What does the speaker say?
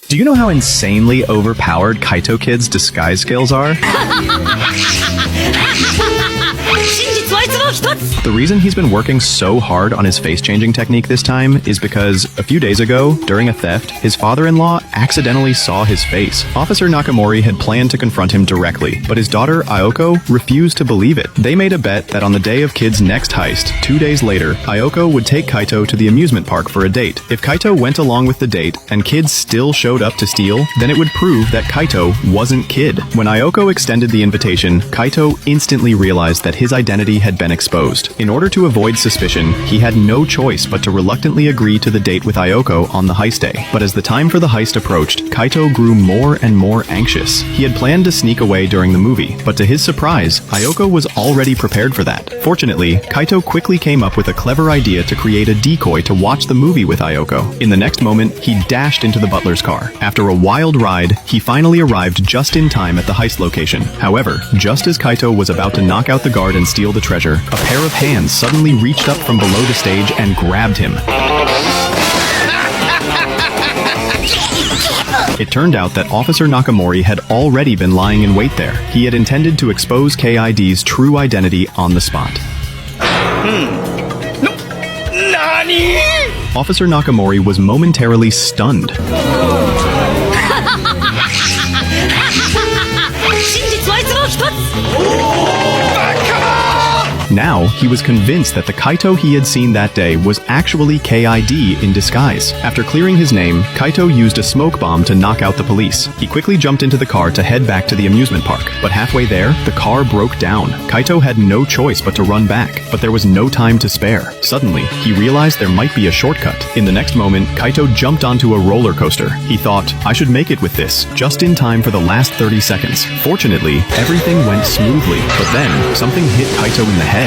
Do you know how insanely overpowered Kaito Kidd's disguise skills are? The reason he's been working so hard on his face-changing technique this time is because a few days ago, during a theft, his father-in-law accidentally saw his face. Officer Nakamori had planned to confront him directly, but his daughter Ayoko refused to believe it. They made a bet that on the day of Kidd's next heist, 2 days later, Ayoko would take Kaito to the amusement park for a date. If Kaito went along with the date and Kidd still showed up to steal, then it would prove that Kaito wasn't Kidd. When Ayoko extended the invitation, Kaito instantly realized that his identity had been exposed. In order to avoid suspicion, he had no choice but to reluctantly agree to the date with Ayoko on the heist day. But as the time for the heist approached, Kaito grew more and more anxious. He had planned to sneak away during the movie, but to his surprise, Ayoko was already prepared for that. Fortunately, Kaito quickly came up with a clever idea to create a decoy to watch the movie with Ayoko. In the next moment, he dashed into the butler's car. After a wild ride, he finally arrived just in time at the heist location. However, just as Kaito was about to knock out the guard and steal the treasure, a pair of hands suddenly reached up from below the stage and grabbed him. It turned out that Officer Nakamori had already been lying in wait there. He had intended to expose KID's true identity on the spot. Nani? Officer Nakamori was momentarily stunned. Now, he was convinced that the Kaito he had seen that day was actually KID in disguise. After clearing his name, Kaito used a smoke bomb to knock out the police. He quickly jumped into the car to head back to the amusement park. But halfway there, the car broke down. Kaito had no choice but to run back, but there was no time to spare. Suddenly, he realized there might be a shortcut. In the next moment, Kaito jumped onto a roller coaster. He thought, I should make it with this, just in time for the last 30 seconds. Fortunately, everything went smoothly, but then something hit Kaito in the head.